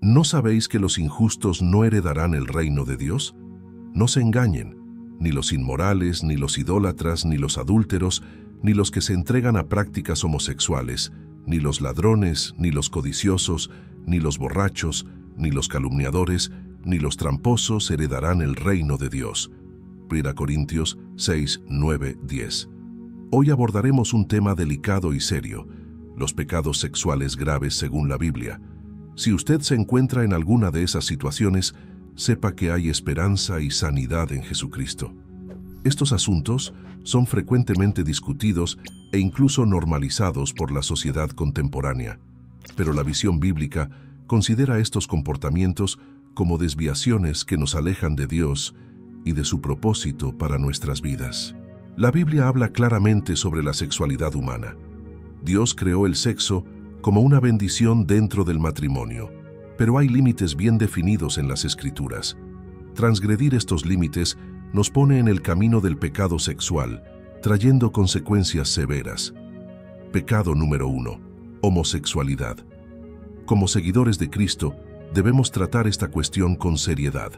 ¿No sabéis que los injustos no heredarán el reino de Dios? No se engañen, ni los inmorales, ni los idólatras, ni los adúlteros, ni los que se entregan a prácticas homosexuales, ni los ladrones, ni los codiciosos, ni los borrachos, ni los calumniadores, ni los tramposos heredarán el reino de Dios. 1 Corintios 6, 9, 10. Hoy abordaremos un tema delicado y serio, los pecados sexuales graves según la Biblia. Si usted se encuentra en alguna de esas situaciones, sepa que hay esperanza y sanidad en Jesucristo. Estos asuntos son frecuentemente discutidos e incluso normalizados por la sociedad contemporánea, pero la visión bíblica considera estos comportamientos como desviaciones que nos alejan de Dios y de su propósito para nuestras vidas. La Biblia habla claramente sobre la sexualidad humana. Dios creó el sexo como una bendición dentro del matrimonio, pero hay límites bien definidos en las Escrituras. Transgredir estos límites nos pone en el camino del pecado sexual, trayendo consecuencias severas. Pecado número 1. Homosexualidad. Como seguidores de Cristo, debemos tratar esta cuestión con seriedad.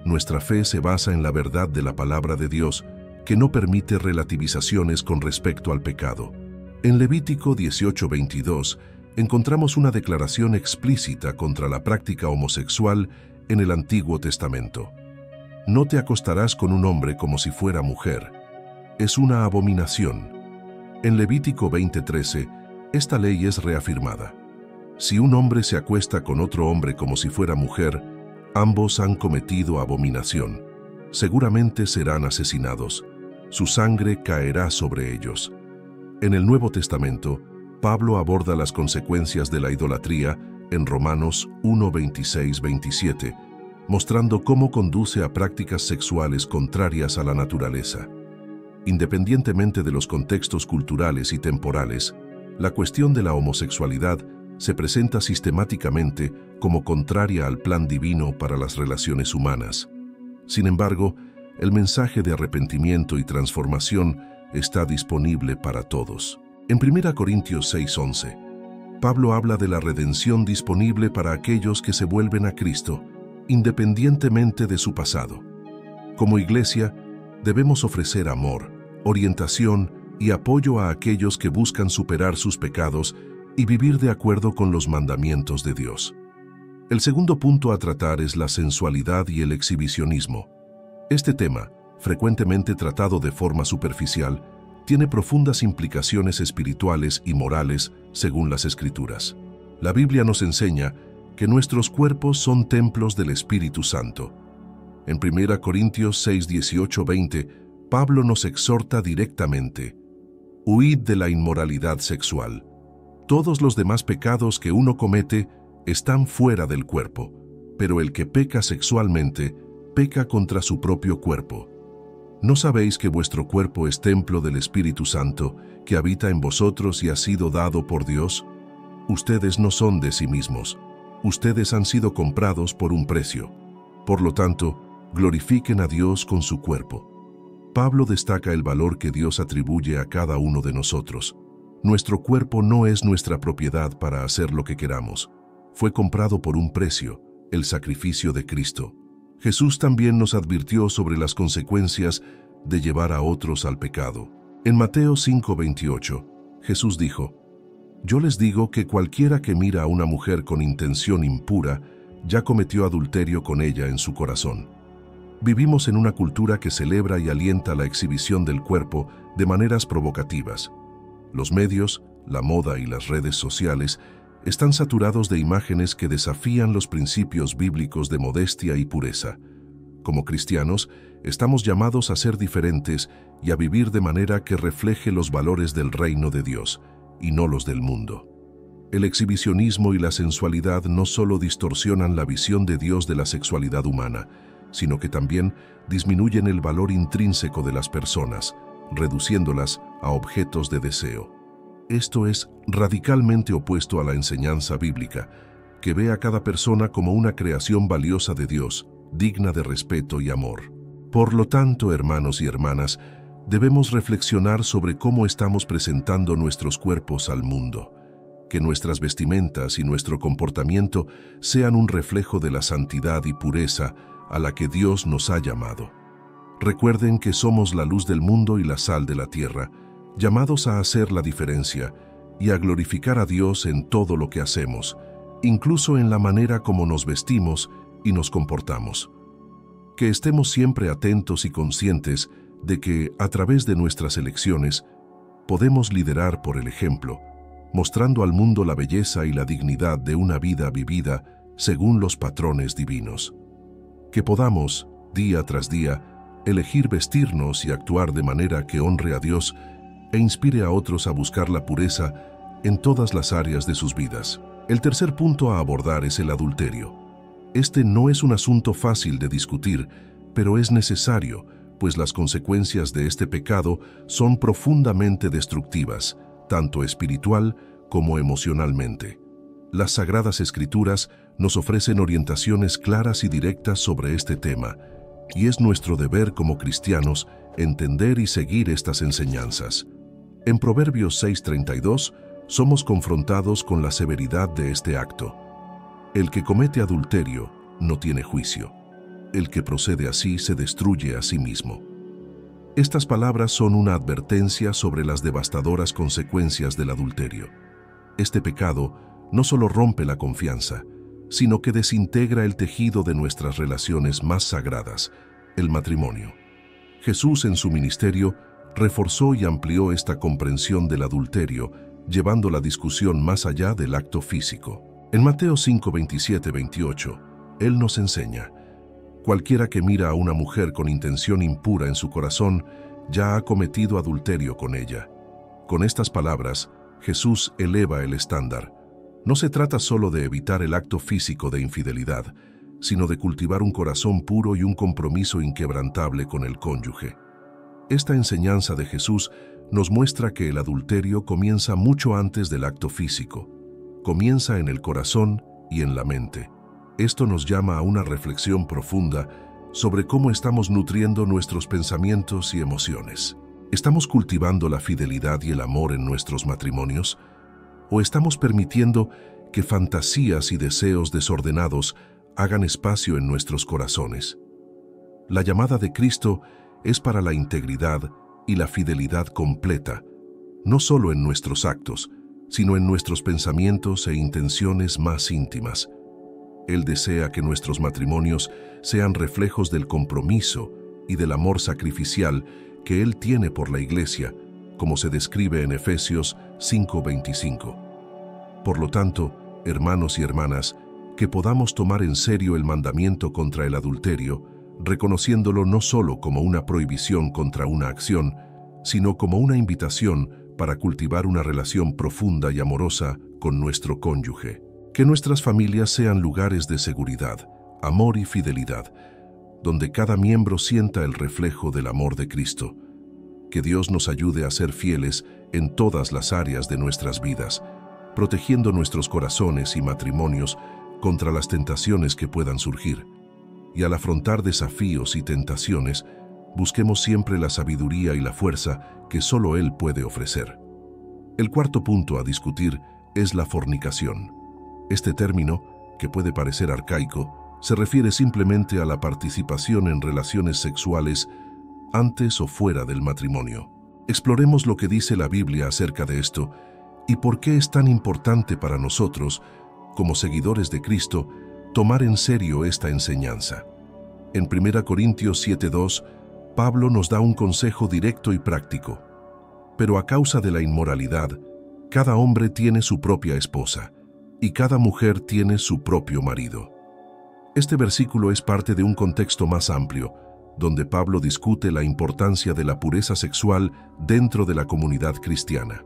Nuestra fe se basa en la verdad de la palabra de Dios, que no permite relativizaciones con respecto al pecado. En Levítico 18:22 encontramos una declaración explícita contra la práctica homosexual en el Antiguo Testamento. No te acostarás con un hombre como si fuera mujer. Es una abominación. En Levítico 20:13, esta ley es reafirmada. Si un hombre se acuesta con otro hombre como si fuera mujer, ambos han cometido abominación. Seguramente serán asesinados. Su sangre caerá sobre ellos. En el Nuevo Testamento, Pablo aborda las consecuencias de la idolatría en Romanos 1:26-27, mostrando cómo conduce a prácticas sexuales contrarias a la naturaleza. Independientemente de los contextos culturales y temporales, la cuestión de la homosexualidad se presenta sistemáticamente como contraria al plan divino para las relaciones humanas. Sin embargo, el mensaje de arrepentimiento y transformación está disponible para todos. En 1 Corintios 6:11, Pablo habla de la redención disponible para aquellos que se vuelven a Cristo, independientemente de su pasado. Como iglesia, debemos ofrecer amor, orientación y apoyo a aquellos que buscan superar sus pecados y vivir de acuerdo con los mandamientos de Dios. El segundo punto a tratar es la sensualidad y el exhibicionismo. Este tema, frecuentemente tratado de forma superficial, tiene profundas implicaciones espirituales y morales según las Escrituras. La Biblia nos enseña que nuestros cuerpos son templos del Espíritu Santo. En 1 Corintios 6, 18, 20, Pablo nos exhorta directamente: huid de la inmoralidad sexual. Todos los demás pecados que uno comete están fuera del cuerpo, pero el que peca sexualmente, peca contra su propio cuerpo. ¿No sabéis que vuestro cuerpo es templo del Espíritu Santo, que habita en vosotros y ha sido dado por Dios? Ustedes no son de sí mismos. Ustedes han sido comprados por un precio. Por lo tanto, glorifiquen a Dios con su cuerpo. Pablo destaca el valor que Dios atribuye a cada uno de nosotros. Nuestro cuerpo no es nuestra propiedad para hacer lo que queramos. Fue comprado por un precio, el sacrificio de Cristo. Jesús también nos advirtió sobre las consecuencias de llevar a otros al pecado. En Mateo 5:28, Jesús dijo: yo les digo que cualquiera que mira a una mujer con intención impura ya cometió adulterio con ella en su corazón. Vivimos en una cultura que celebra y alienta la exhibición del cuerpo de maneras provocativas. Los medios, la moda y las redes sociales están saturados de imágenes que desafían los principios bíblicos de modestia y pureza. Como cristianos, estamos llamados a ser diferentes y a vivir de manera que refleje los valores del reino de Dios, y no los del mundo. El exhibicionismo y la sensualidad no solo distorsionan la visión de Dios de la sexualidad humana, sino que también disminuyen el valor intrínseco de las personas, reduciéndolas a objetos de deseo. Esto es radicalmente opuesto a la enseñanza bíblica, que ve a cada persona como una creación valiosa de Dios, digna de respeto y amor. Por lo tanto, hermanos y hermanas, debemos reflexionar sobre cómo estamos presentando nuestros cuerpos al mundo. que nuestras vestimentas y nuestro comportamiento sean un reflejo de la santidad y pureza a la que Dios nos ha llamado. Recuerden que somos la luz del mundo y la sal de la tierra, llamados a hacer la diferencia y a glorificar a Dios en todo lo que hacemos, incluso en la manera como nos vestimos y nos comportamos. Que estemos siempre atentos y conscientes de que, a través de nuestras elecciones, podemos liderar por el ejemplo, mostrando al mundo la belleza y la dignidad de una vida vivida según los patrones divinos. Que podamos, día tras día, elegir vestirnos y actuar de manera que honre a Dios e inspire a otros a buscar la pureza en todas las áreas de sus vidas. El tercer punto a abordar es el adulterio. Este no es un asunto fácil de discutir, pero es necesario, pues las consecuencias de este pecado son profundamente destructivas, tanto espiritual como emocionalmente. Las Sagradas Escrituras nos ofrecen orientaciones claras y directas sobre este tema, y es nuestro deber como cristianos entender y seguir estas enseñanzas. En Proverbios 6:32 somos confrontados con la severidad de este acto. El que comete adulterio no tiene juicio. El que procede así se destruye a sí mismo. Estas palabras son una advertencia sobre las devastadoras consecuencias del adulterio. Este pecado no solo rompe la confianza, sino que desintegra el tejido de nuestras relaciones más sagradas, el matrimonio. Jesús en su ministerio reforzó y amplió esta comprensión del adulterio, llevando la discusión más allá del acto físico. En Mateo 5:27-28, Él nos enseña: cualquiera que mira a una mujer con intención impura en su corazón, ya ha cometido adulterio con ella. Con estas palabras, Jesús eleva el estándar. No se trata solo de evitar el acto físico de infidelidad, sino de cultivar un corazón puro y un compromiso inquebrantable con el cónyuge. Esta enseñanza de Jesús nos muestra que el adulterio comienza mucho antes del acto físico. Comienza en el corazón y en la mente. Esto nos llama a una reflexión profunda sobre cómo estamos nutriendo nuestros pensamientos y emociones. ¿Estamos cultivando la fidelidad y el amor en nuestros matrimonios? ¿O estamos permitiendo que fantasías y deseos desordenados hagan espacio en nuestros corazones? La llamada de Cristo es para la integridad y la fidelidad completa, no solo en nuestros actos, sino en nuestros pensamientos e intenciones más íntimas. Él desea que nuestros matrimonios sean reflejos del compromiso y del amor sacrificial que Él tiene por la Iglesia, como se describe en Efesios 5:25. Por lo tanto, hermanos y hermanas, que podamos tomar en serio el mandamiento contra el adulterio, reconociéndolo no solo como una prohibición contra una acción, sino como una invitación para cultivar una relación profunda y amorosa con nuestro cónyuge. Que nuestras familias sean lugares de seguridad, amor y fidelidad, donde cada miembro sienta el reflejo del amor de Cristo. Que Dios nos ayude a ser fieles en todas las áreas de nuestras vidas, protegiendo nuestros corazones y matrimonios contra las tentaciones que puedan surgir. Y al afrontar desafíos y tentaciones, busquemos siempre la sabiduría y la fuerza que solo Él puede ofrecer. El cuarto punto a discutir es la fornicación. Este término, que puede parecer arcaico, se refiere simplemente a la participación en relaciones sexuales antes o fuera del matrimonio. Exploremos lo que dice la Biblia acerca de esto y por qué es tan importante para nosotros, como seguidores de Cristo, tomar en serio esta enseñanza. En 1 Corintios 7:2, Pablo nos da un consejo directo y práctico. Pero a causa de la inmoralidad, cada hombre tiene su propia esposa, y cada mujer tiene su propio marido. Este versículo es parte de un contexto más amplio, donde Pablo discute la importancia de la pureza sexual dentro de la comunidad cristiana.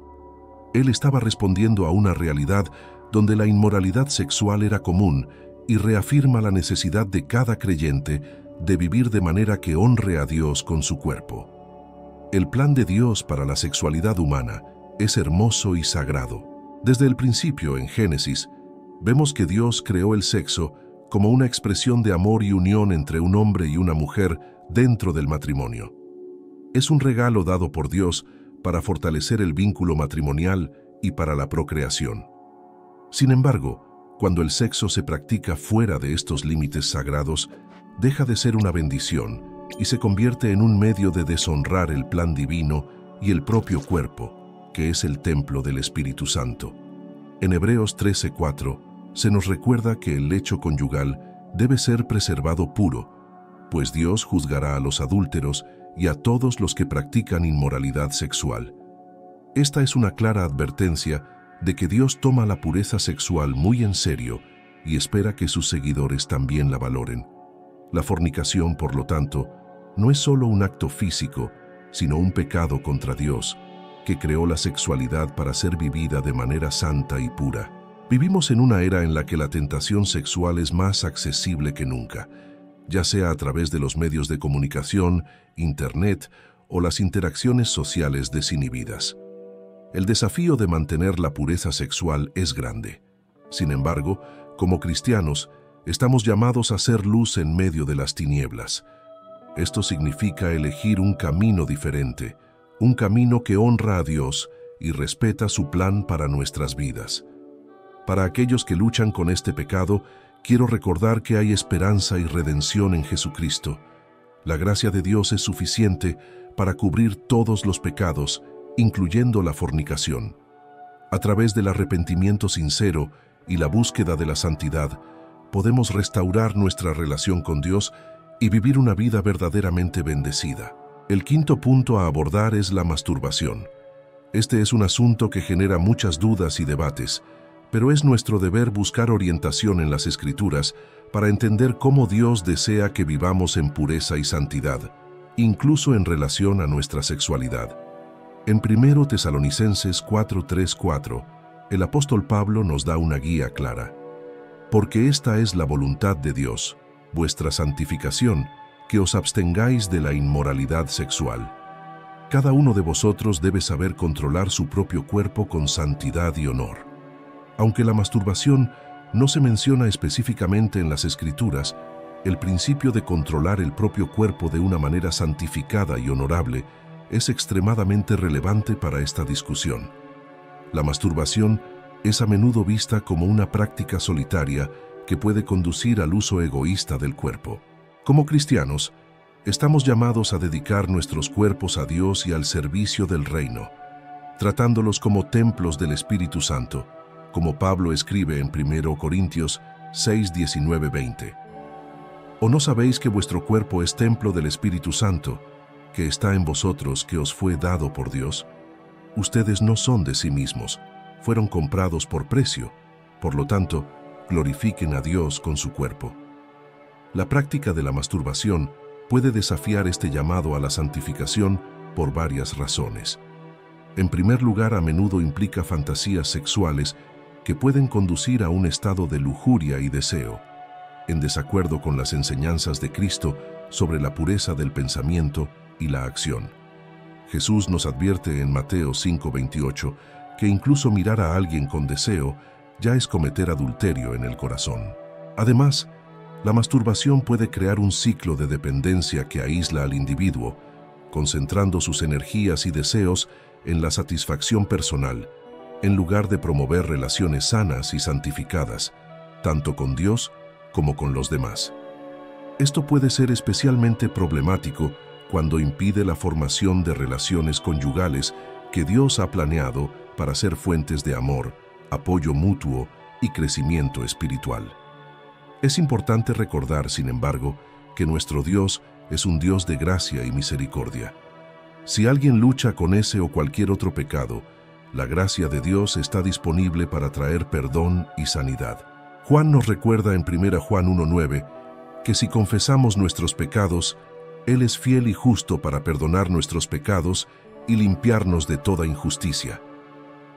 Él estaba respondiendo a una realidad donde la inmoralidad sexual era común y reafirma la necesidad de cada creyente de vivir de manera que honre a Dios con su cuerpo. El plan de Dios para la sexualidad humana es hermoso y sagrado. Desde el principio, en Génesis, vemos que Dios creó el sexo como una expresión de amor y unión entre un hombre y una mujer dentro del matrimonio. Es un regalo dado por Dios para fortalecer el vínculo matrimonial y para la procreación. Sin embargo, cuando el sexo se practica fuera de estos límites sagrados, deja de ser una bendición y se convierte en un medio de deshonrar el plan divino y el propio cuerpo, que es el templo del Espíritu Santo. En Hebreos 13:4 se nos recuerda que el lecho conyugal debe ser preservado puro, pues Dios juzgará a los adúlteros y a todos los que practican inmoralidad sexual. Esta es una clara advertencia de que Dios toma la pureza sexual muy en serio y espera que sus seguidores también la valoren. La fornicación, por lo tanto, no es solo un acto físico, sino un pecado contra Dios, que creó la sexualidad para ser vivida de manera santa y pura. Vivimos en una era en la que la tentación sexual es más accesible que nunca, ya sea a través de los medios de comunicación, Internet o las interacciones sociales desinhibidas. El desafío de mantener la pureza sexual es grande. Sin embargo, como cristianos, estamos llamados a ser luz en medio de las tinieblas. Esto significa elegir un camino diferente, un camino que honra a Dios y respeta su plan para nuestras vidas. Para aquellos que luchan con este pecado, quiero recordar que hay esperanza y redención en Jesucristo. La gracia de Dios es suficiente para cubrir todos los pecados, incluyendo la fornicación. A través del arrepentimiento sincero y la búsqueda de la santidad, podemos restaurar nuestra relación con Dios y vivir una vida verdaderamente bendecida. El quinto punto a abordar es la masturbación. Este es un asunto que genera muchas dudas y debates, pero es nuestro deber buscar orientación en las Escrituras para entender cómo Dios desea que vivamos en pureza y santidad, incluso en relación a nuestra sexualidad. En 1 Tesalonicenses 4:3-4, el apóstol Pablo nos da una guía clara. Porque esta es la voluntad de Dios, vuestra santificación, que os abstengáis de la inmoralidad sexual. Cada uno de vosotros debe saber controlar su propio cuerpo con santidad y honor. Aunque la masturbación no se menciona específicamente en las Escrituras, el principio de controlar el propio cuerpo de una manera santificada y honorable es extremadamente relevante para esta discusión. La masturbación es a menudo vista como una práctica solitaria que puede conducir al uso egoísta del cuerpo. Como cristianos, estamos llamados a dedicar nuestros cuerpos a Dios y al servicio del reino, tratándolos como templos del Espíritu Santo, como Pablo escribe en 1 Corintios 6:19-20. ¿O no sabéis que vuestro cuerpo es templo del Espíritu Santo, que está en vosotros, que os fue dado por Dios? Ustedes no son de sí mismos, fueron comprados por precio. Por lo tanto, glorifiquen a Dios con su cuerpo. La práctica de la masturbación puede desafiar este llamado a la santificación por varias razones. En primer lugar, a menudo implica fantasías sexuales que pueden conducir a un estado de lujuria y deseo, en desacuerdo con las enseñanzas de Cristo sobre la pureza del pensamiento y la acción. Jesús nos advierte en Mateo 5:28 que incluso mirar a alguien con deseo ya es cometer adulterio en el corazón. Además, la masturbación puede crear un ciclo de dependencia que aísla al individuo, concentrando sus energías y deseos en la satisfacción personal, en lugar de promover relaciones sanas y santificadas, tanto con Dios como con los demás. Esto puede ser especialmente problemático cuando impide la formación de relaciones conyugales que Dios ha planeado para ser fuentes de amor, apoyo mutuo y crecimiento espiritual. Es importante recordar, sin embargo, que nuestro Dios es un Dios de gracia y misericordia. Si alguien lucha con ese o cualquier otro pecado, la gracia de Dios está disponible para traer perdón y sanidad. Juan nos recuerda en 1 Juan 1:9 que si confesamos nuestros pecados, Él es fiel y justo para perdonar nuestros pecados y limpiarnos de toda injusticia.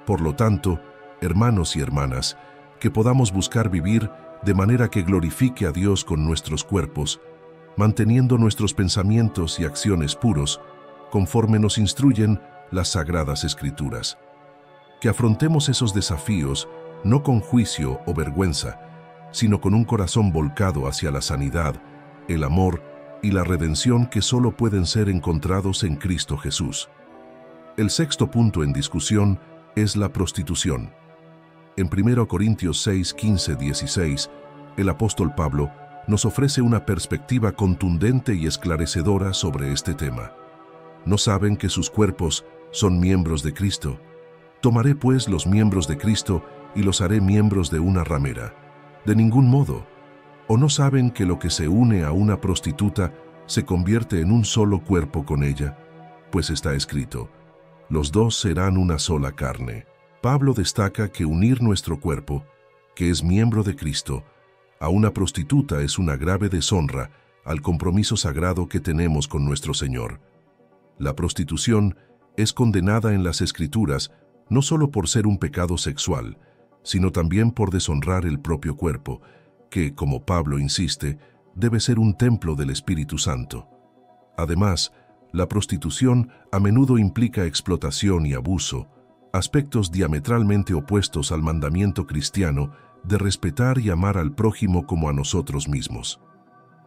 Por lo tanto, hermanos y hermanas, que podamos buscar vivir de manera que glorifique a Dios con nuestros cuerpos, manteniendo nuestros pensamientos y acciones puros, conforme nos instruyen las Sagradas Escrituras. Que afrontemos esos desafíos no con juicio o vergüenza, sino con un corazón volcado hacia la sanidad, el amor y la redención que solo pueden ser encontrados en Cristo Jesús. El sexto punto en discusión es la prostitución. En 1 Corintios 6, 15, 16, el apóstol Pablo nos ofrece una perspectiva contundente y esclarecedora sobre este tema. ¿No saben que sus cuerpos son miembros de Cristo? Tomaré pues los miembros de Cristo y los haré miembros de una ramera. De ningún modo. ¿O no saben que lo que se une a una prostituta se convierte en un solo cuerpo con ella? Pues está escrito, los dos serán una sola carne. Pablo destaca que unir nuestro cuerpo, que es miembro de Cristo, a una prostituta es una grave deshonra al compromiso sagrado que tenemos con nuestro Señor. La prostitución es condenada en las Escrituras no solo por ser un pecado sexual, sino también por deshonrar el propio cuerpo, que, como Pablo insiste, debe ser un templo del Espíritu Santo. Además, la prostitución a menudo implica explotación y abuso, aspectos diametralmente opuestos al mandamiento cristiano de respetar y amar al prójimo como a nosotros mismos.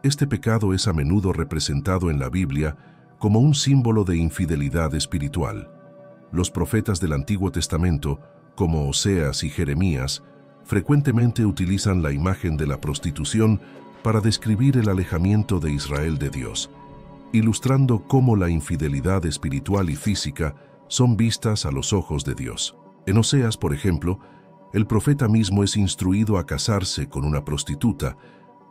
Este pecado es a menudo representado en la Biblia como un símbolo de infidelidad espiritual. Los profetas del Antiguo Testamento, como Oseas y Jeremías, frecuentemente utilizan la imagen de la prostitución para describir el alejamiento de Israel de Dios, ilustrando cómo la infidelidad espiritual y física son vistas a los ojos de Dios. En Oseas, por ejemplo, el profeta mismo es instruido a casarse con una prostituta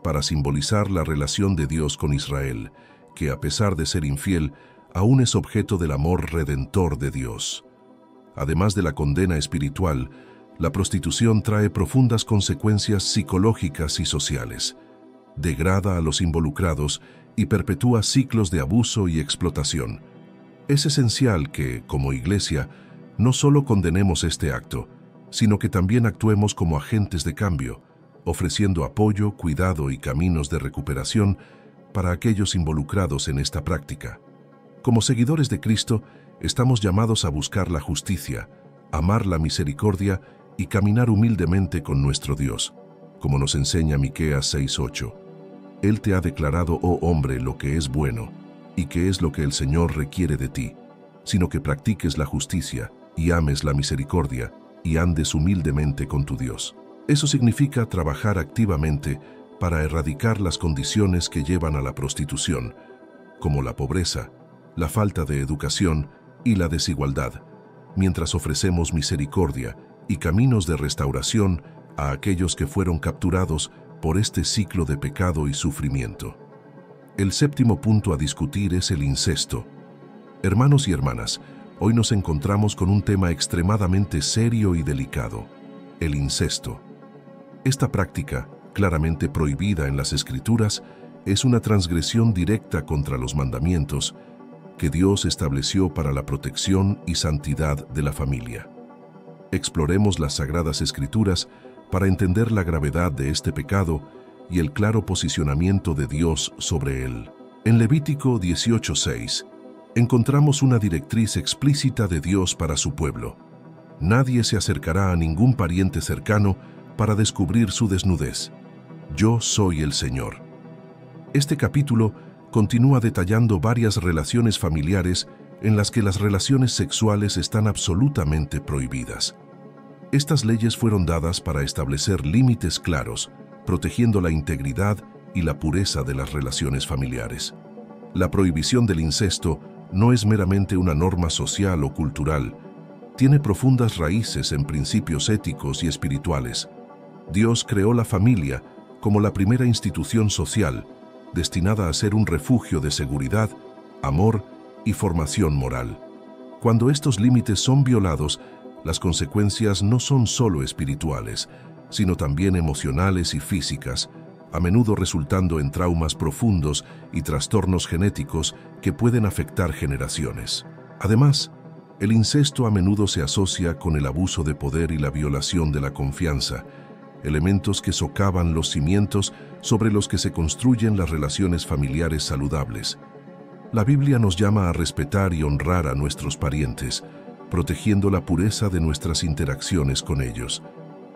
para simbolizar la relación de Dios con Israel, que a pesar de ser infiel, aún es objeto del amor redentor de Dios. Además de la condena espiritual, la prostitución trae profundas consecuencias psicológicas y sociales. Degrada a los involucrados y perpetúa ciclos de abuso y explotación. Es esencial que, como Iglesia, no solo condenemos este acto, sino que también actuemos como agentes de cambio, ofreciendo apoyo, cuidado y caminos de recuperación para aquellos involucrados en esta práctica. Como seguidores de Cristo, estamos llamados a buscar la justicia, amar la misericordia y caminar humildemente con nuestro Dios, como nos enseña Miqueas 6:8. Él te ha declarado, oh hombre, lo que es bueno, y que es lo que el Señor requiere de ti, sino que practiques la justicia y ames la misericordia, y andes humildemente con tu Dios. Eso significa trabajar activamente para erradicar las condiciones que llevan a la prostitución, como la pobreza, la falta de educación y la desigualdad, mientras ofrecemos misericordia y caminos de restauración a aquellos que fueron capturados por este ciclo de pecado y sufrimiento. El séptimo punto a discutir es el incesto. Hermanos y hermanas, hoy nos encontramos con un tema extremadamente serio y delicado: el incesto. Esta práctica, claramente prohibida en las Escrituras, es una transgresión directa contra los mandamientos que Dios estableció para la protección y santidad de la familia. Exploremos las Sagradas Escrituras para entender la gravedad de este pecado y el claro posicionamiento de Dios sobre él. En Levítico 18:6, encontramos una directriz explícita de Dios para su pueblo. Nadie se acercará a ningún pariente cercano para descubrir su desnudez. Yo soy el Señor. Este capítulo continúa detallando varias relaciones familiares en las que las relaciones sexuales están absolutamente prohibidas. Estas leyes fueron dadas para establecer límites claros, protegiendo la integridad y la pureza de las relaciones familiares. La prohibición del incesto no es meramente una norma social o cultural, tiene profundas raíces en principios éticos y espirituales. Dios creó la familia como la primera institución social, destinada a ser un refugio de seguridad, amor y formación moral. Cuando estos límites son violados, las consecuencias no son solo espirituales, sino también emocionales y físicas, a menudo resultando en traumas profundos y trastornos genéticos que pueden afectar generaciones. Además, el incesto a menudo se asocia con el abuso de poder y la violación de la confianza, elementos que socavan los cimientos sobre los que se construyen las relaciones familiares saludables. La Biblia nos llama a respetar y honrar a nuestros parientes, protegiendo la pureza de nuestras interacciones con ellos.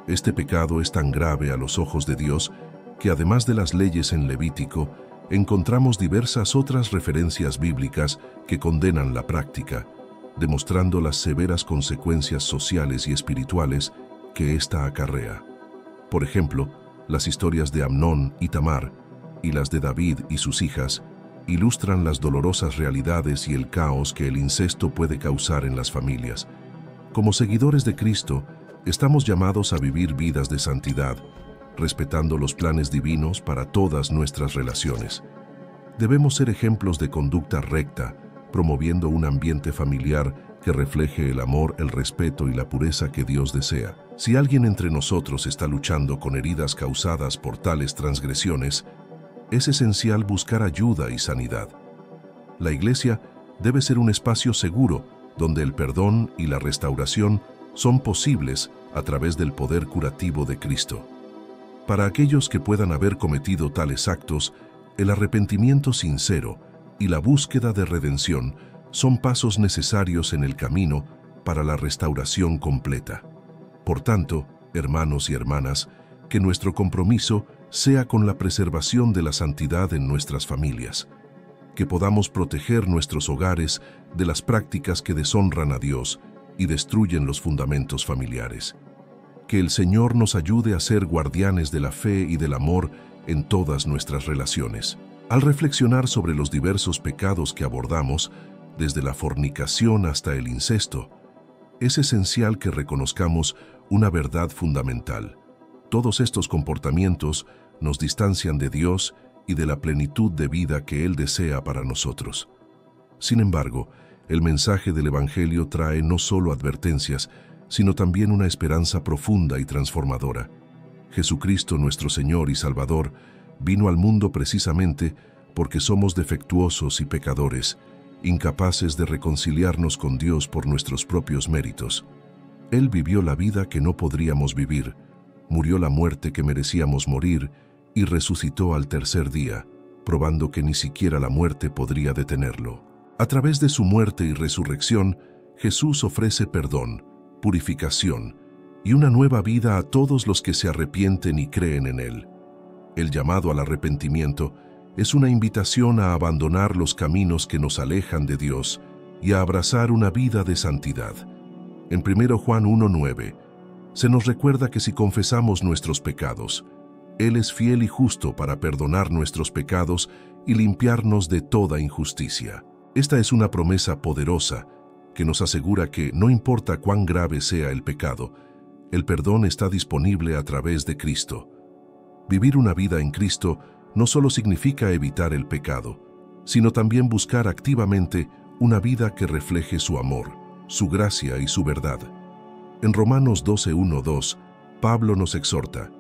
Este pecado es tan grave a los ojos de Dios que, además de las leyes en Levítico, encontramos diversas otras referencias bíblicas que condenan la práctica, demostrando las severas consecuencias sociales y espirituales que ésta acarrea. Por ejemplo, las historias de Amnón y Tamar y las de David y sus hijas ilustran las dolorosas realidades y el caos que el incesto puede causar en las familias. Como seguidores de Cristo, estamos llamados a vivir vidas de santidad, respetando los planes divinos para todas nuestras relaciones. Debemos ser ejemplos de conducta recta, promoviendo un ambiente familiar que refleje el amor, el respeto y la pureza que Dios desea. Si alguien entre nosotros está luchando con heridas causadas por tales transgresiones, es esencial buscar ayuda y sanidad. La Iglesia debe ser un espacio seguro donde el perdón y la restauración son posibles a través del poder curativo de Cristo. Para aquellos que puedan haber cometido tales actos, el arrepentimiento sincero y la búsqueda de redención son pasos necesarios en el camino para la restauración completa. Por tanto, hermanos y hermanas, que nuestro compromiso sea con la preservación de la santidad en nuestras familias, que podamos proteger nuestros hogares de las prácticas que deshonran a Dios y destruyen los fundamentos familiares. Que el Señor nos ayude a ser guardianes de la fe y del amor en todas nuestras relaciones. Al reflexionar sobre los diversos pecados que abordamos, desde la fornicación hasta el incesto, es esencial que reconozcamos una verdad fundamental. Todos estos comportamientos nos distancian de Dios y de la plenitud de vida que Él desea para nosotros. Sin embargo, el mensaje del Evangelio trae no solo advertencias, sino también una esperanza profunda y transformadora. Jesucristo, nuestro Señor y Salvador, vino al mundo precisamente porque somos defectuosos y pecadores, incapaces de reconciliarnos con Dios por nuestros propios méritos. Él vivió la vida que no podríamos vivir, murió la muerte que merecíamos morir y resucitó al tercer día, probando que ni siquiera la muerte podría detenerlo. A través de su muerte y resurrección, Jesús ofrece perdón, purificación y una nueva vida a todos los que se arrepienten y creen en Él. El llamado al arrepentimiento es una invitación a abandonar los caminos que nos alejan de Dios y a abrazar una vida de santidad. En 1 Juan 1:9, se nos recuerda que si confesamos nuestros pecados, Él es fiel y justo para perdonar nuestros pecados y limpiarnos de toda injusticia. Esta es una promesa poderosa que nos asegura que, no importa cuán grave sea el pecado, el perdón está disponible a través de Cristo. Vivir una vida en Cristo no solo significa evitar el pecado, sino también buscar activamente una vida que refleje su amor, su gracia y su verdad. En Romanos 12:1-2, Pablo nos exhorta: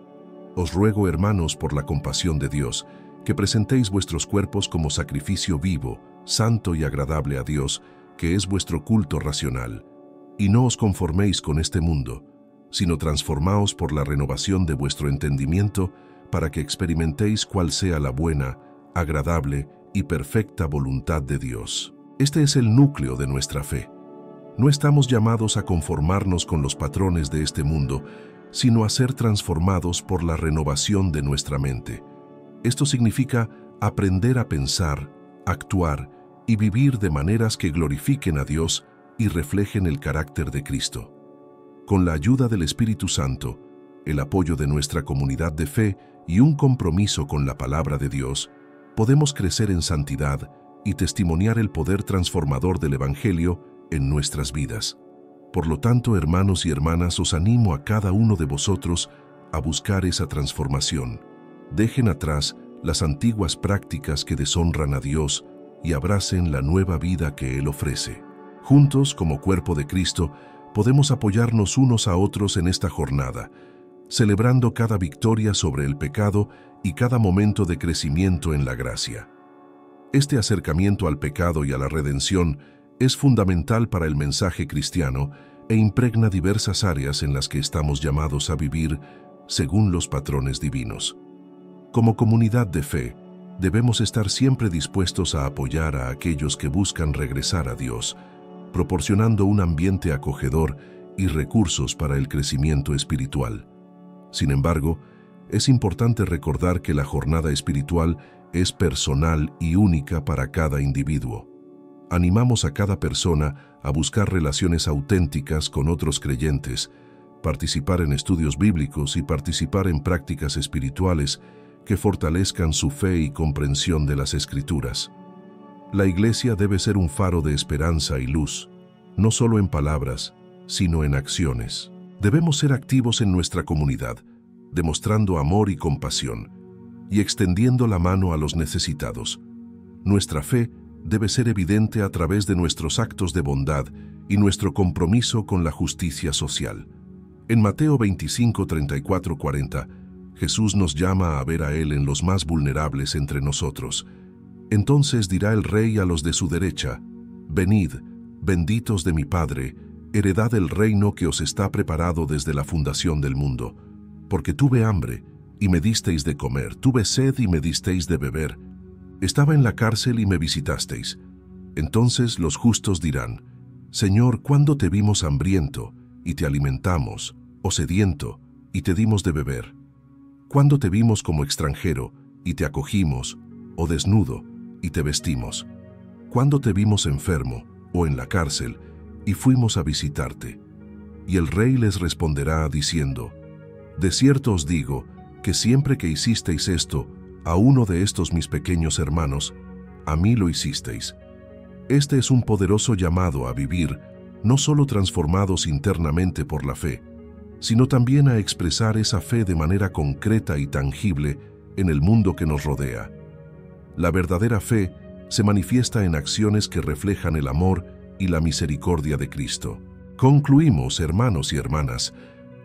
«Os ruego, hermanos, por la compasión de Dios, que presentéis vuestros cuerpos como sacrificio vivo, santo y agradable a Dios, que es vuestro culto racional. Y no os conforméis con este mundo, sino transformaos por la renovación de vuestro entendimiento, para que experimentéis cuál sea la buena, agradable y perfecta voluntad de Dios». Este es el núcleo de nuestra fe. No estamos llamados a conformarnos con los patrones de este mundo, sino a ser transformados por la renovación de nuestra mente. Esto significa aprender a pensar, actuar y vivir de maneras que glorifiquen a Dios y reflejen el carácter de Cristo. Con la ayuda del Espíritu Santo, el apoyo de nuestra comunidad de fe y un compromiso con la palabra de Dios, podemos crecer en santidad y testimoniar el poder transformador del Evangelio en nuestras vidas. Por lo tanto, hermanos y hermanas, os animo a cada uno de vosotros a buscar esa transformación. Dejen atrás las antiguas prácticas que deshonran a Dios y abracen la nueva vida que Él ofrece. Juntos, como cuerpo de Cristo, podemos apoyarnos unos a otros en esta jornada, celebrando cada victoria sobre el pecado y cada momento de crecimiento en la gracia. Este acercamiento al pecado y a la redención es fundamental para el mensaje cristiano e impregna diversas áreas en las que estamos llamados a vivir según los patrones divinos. Como comunidad de fe, debemos estar siempre dispuestos a apoyar a aquellos que buscan regresar a Dios, proporcionando un ambiente acogedor y recursos para el crecimiento espiritual. Sin embargo, es importante recordar que la jornada espiritual es personal y única para cada individuo. Animamos a cada persona a buscar relaciones auténticas con otros creyentes, participar en estudios bíblicos y participar en prácticas espirituales que fortalezcan su fe y comprensión de las Escrituras. La Iglesia debe ser un faro de esperanza y luz, no solo en palabras, sino en acciones. Debemos ser activos en nuestra comunidad, demostrando amor y compasión, y extendiendo la mano a los necesitados. Nuestra fe debe ser evidente a través de nuestros actos de bondad y nuestro compromiso con la justicia social. En Mateo 25, 34, 40, Jesús nos llama a ver a Él en los más vulnerables entre nosotros. Entonces dirá el Rey a los de su derecha: «Venid, benditos de mi Padre, heredad el reino que os está preparado desde la fundación del mundo. Porque tuve hambre, y me disteis de comer, tuve sed y me disteis de beber. Estaba en la cárcel y me visitasteis». Entonces los justos dirán: «Señor, ¿cuándo te vimos hambriento, y te alimentamos, o sediento, y te dimos de beber? ¿Cuándo te vimos como extranjero, y te acogimos, o desnudo, y te vestimos? ¿Cuándo te vimos enfermo, o en la cárcel, y fuimos a visitarte?» Y el Rey les responderá diciendo: «De cierto os digo, que siempre que hicisteis esto a uno de estos mis pequeños hermanos, a mí lo hicisteis». Este es un poderoso llamado a vivir, no solo transformados internamente por la fe, sino también a expresar esa fe de manera concreta y tangible en el mundo que nos rodea. La verdadera fe se manifiesta en acciones que reflejan el amor y la misericordia de Cristo. Concluimos, hermanos y hermanas,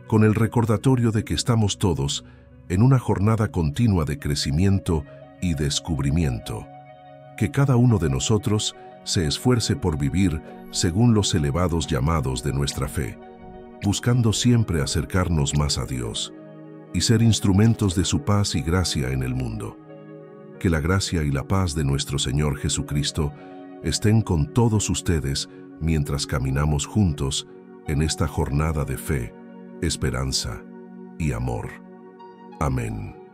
con el recordatorio de que estamos todos en una jornada continua de crecimiento y descubrimiento. Que cada uno de nosotros se esfuerce por vivir según los elevados llamados de nuestra fe, buscando siempre acercarnos más a Dios y ser instrumentos de su paz y gracia en el mundo. Que la gracia y la paz de nuestro Señor Jesucristo estén con todos ustedes mientras caminamos juntos en esta jornada de fe, esperanza y amor. Amén.